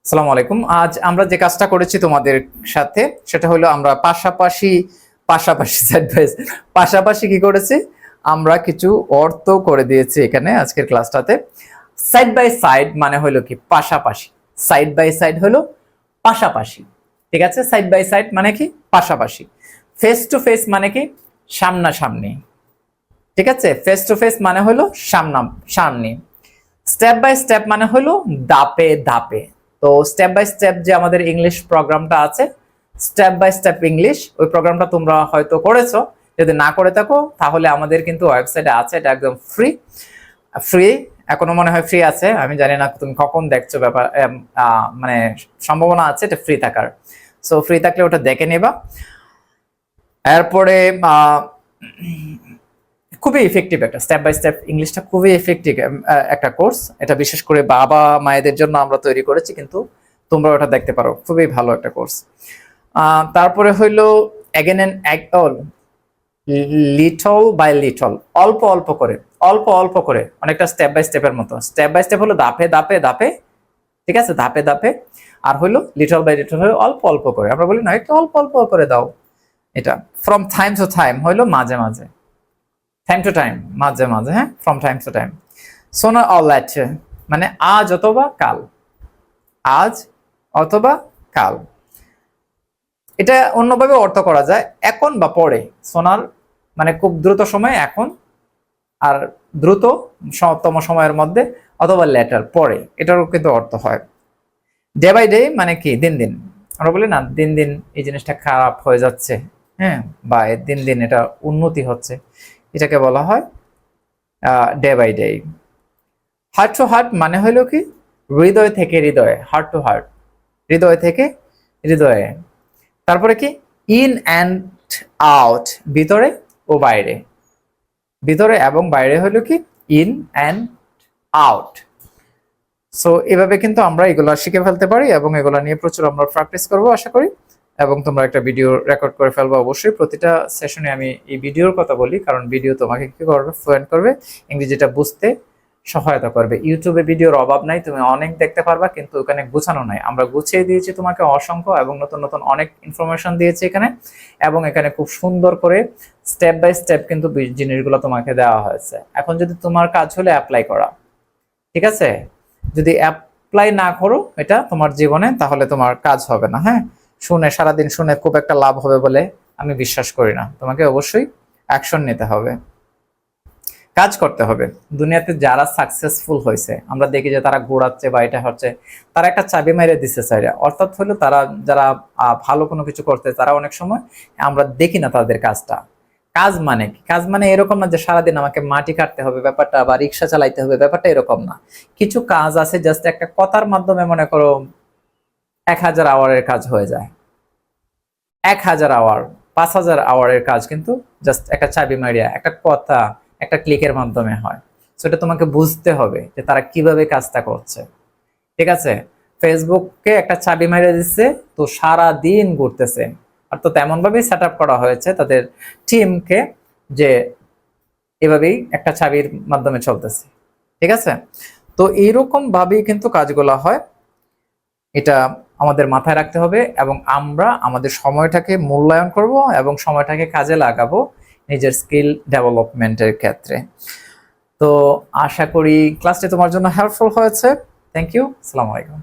আসসালামু আলাইকুম। আজ আমরা যে কাজটা করেছি তোমাদের সাথে সেটা হলো আমরা পাশাপাশি পাশাপাশি সাইড বাই পাশাপাশি কি করেছি, আমরা কিছু অর্থ করে দিয়েছি এখানে আজকের ক্লাসটাতে। সাইড বাই সাইড মানে হলো কি পাশাপাশি, সাইড বাই সাইড হলো পাশাপাশি, ঠিক আছে। সাইড বাই সাইড মানে কি পাশাপাশি। ফেস টু ফেস মানে কি সামনাসামনি, ঠিক আছে। ফেস টু ফেস মানে হলো সামনাসামনি। স্টেপ বাই স্টেপ মানে হলো ধাপে ধাপে। তো স্টেপ বাই স্টেপ যে আমাদের ইংলিশ প্রোগ্রামটা আছে, স্টেপ বাই স্টেপ ইংলিশ, ওই প্রোগ্রামটা তোমরা হয়তো করেছো। যদি না করে থাকো তাহলে আমাদের কিন্তু ওয়েবসাইটে আছে, এটা একদম ফ্রি। ফ্রি এখনো মনে হয় ফ্রি আছে, আমি জানি না তুমি কখন দেখছো, ব্যাপার মানে সম্ভাবনা আছে এটা ফ্রি থাকার। সো ফ্রি থাকলে ওটা দেখে নেবা। এরপরে খুবই ইফেক্টিভ একটা স্টেপ বাই স্টেপ ইংলিশটা, খুবই ইফেক্টিভ একটা কোর্স। এটা বিশেষ করে বাবা মায়েদের জন্য আমরা তৈরি করেছি, কিন্তু তোমরা ওটা দেখতে পারো, খুবই ভালো একটা কোর্স। তারপরে হইলো again and all, little by little, অল্প অল্প করে, অল্প অল্প করে, অনেকটা স্টেপ বাই স্টেপের মতো। স্টেপ বাই স্টেপ হলো ধাপে ধাপে ধাপে, ঠিক আছে, ধাপে ধাপে। আর হইলো লিটল বাই লিটল হলো অল্প অল্প করে। আমরা বলি না একটু অল্প অল্প করে দাও, এটা ফ্রম টাইম টু টাইম হইলো মাঝে মাঝে, টাইম টু টাইম মাঝে মাঝে, হ্যাঁ, ফ্রম টাইম টু টাইম। সোনার অল লেটার মানে আজ অথবা কাল, আজ অথবা কাল। এটা অন্যভাবে অর্থ করা যায় এখন বা পরে। সোনার মানে খুব দ্রুত সময় এখন, আর দ্রুত তম সময়ের মধ্যে, অথবা লেটার পরে, এটারও কিন্তু অর্থ হয়। ডে বাই ডে মানে কি দিন দিন। আমরা বলি না দিন দিন এই জিনিসটা খারাপ হয়ে যাচ্ছে, হ্যাঁ, বা দিন দিন এটা উন্নতি হচ্ছে, এটাকে বলা হয় day by day. Heart to heart মানে হলো কি হৃদয় থেকে হৃদয়ে, হার্ট টু হার্ট, হৃদয় থেকে হৃদয়ে। তারপরে কি ইন অ্যান্ড আউট, ভিতরে ও বাইরে, ভিতরে এবং বাইরে হলো কি ইন অ্যান্ড আউট। সো এভাবে কিন্তু আমরা এগুলো শিখে ফেলতে পারি, এবং এগুলো নিয়ে প্রচুর আমরা প্র্যাকটিস করবো আশা করি। এবং তোমরা একটা ভিডিও রেকর্ড করে ফেলবো অবশ্যই। প্রতিটা সেশনে আমি এই ভিডিওর কথা বলি, কারণ ভিডিও তোমাকে কি করবে, ফ্লুয়েন্ট করবে, ইংরেজিটা বুঝতে সহায়তা করবে। ইউটিউবে ভিডিওর অভাব নাই, তুমি অনেক দেখতে পারবা, কিন্তু ওখানে গুছানো নাই। আমরা গুছিয়ে দিয়েছি তোমাকে অসংখ্য, এবং নতুন নতুন অনেক ইনফরমেশন দিয়েছি এখানে, এবং এখানে খুব সুন্দর করে স্টেপ বাই স্টেপ কিন্তু জিনিসগুলো তোমাকে দেওয়া হয়েছে। এখন যদি তোমার কাজ হলে অ্যাপ্লাই করা, ঠিক আছে। যদি অ্যাপ্লাই না করো এটা তোমার জীবনে, তাহলে তোমার কাজ হবে না। হ্যাঁ, শুনে সারাদিন শুনে খুব একটা লাভ হবে বলে আমি বিশ্বাস করি না। তোমাকে অবশ্যই অ্যাকশন নিতে হবে, কাজ করতে হবে। দুনিয়াতে যারা সাকসেসফুল হয়েছে আমরা দেখি যে তারা ঘোরাচ্ছে বা এটা হচ্ছে, তারা একটা চাবি মেরে দিচ্ছে চাইরা। অর্থাৎ হলো তারা যারা ভালো কোনো কিছু করতে, তারা অনেক সময় আমরা দেখি না তাদের কাজটা। কাজ মানে কি, কাজ মানে এরকম না যে সারাদিন আমাকে মাটি কাটতে হবে ব্যাপারটা, বা রিক্সা চালাইতে হবে ব্যাপারটা, এরকম না। কিছু কাজ আছে জাস্ট একটা কথার মাধ্যমে, মনে করো 1000 আওয়ারের কাজ হয়ে যায়। 1000 আওয়ার, 5000 আওয়ারের কাজ কিন্তু জাস্ট একটা চাবি মারিয়া, একটা কথা, একটা ক্লিকের মাধ্যমে হয়। সেটা তোমাকে বুঝতে হবে যে তারা কিভাবে কাজটা করছে, ঠিক আছে। ফেসবুককে একটা চাবি মারিয়ে দিচ্ছে, তো সারা দিন ঘুরতেছে। আর তো তেমন ভাবেই সেট আপ করা হয়েছে তাদের টিমকে, যে এভাবেই একটা চাবির মাধ্যমে চলতেছে, ঠিক আছে। তো এইরকম ভাবেই কিন্তু কাজগুলো হয়, এটা আমাদের মাথায় রাখতে হবে। এবং আমরা আমাদের সময়টাকে মূল্যায়ন করব, এবং সময়টাকে কাজে লাগাবো নিজের স্কিল ডেভেলপমেন্টের ক্ষেত্রে। তো আশা করি ক্লাসটি তোমার জন্য হেল্পফুল হয়েছে। থ্যাংক ইউ, আসসালামু আলাইকুম।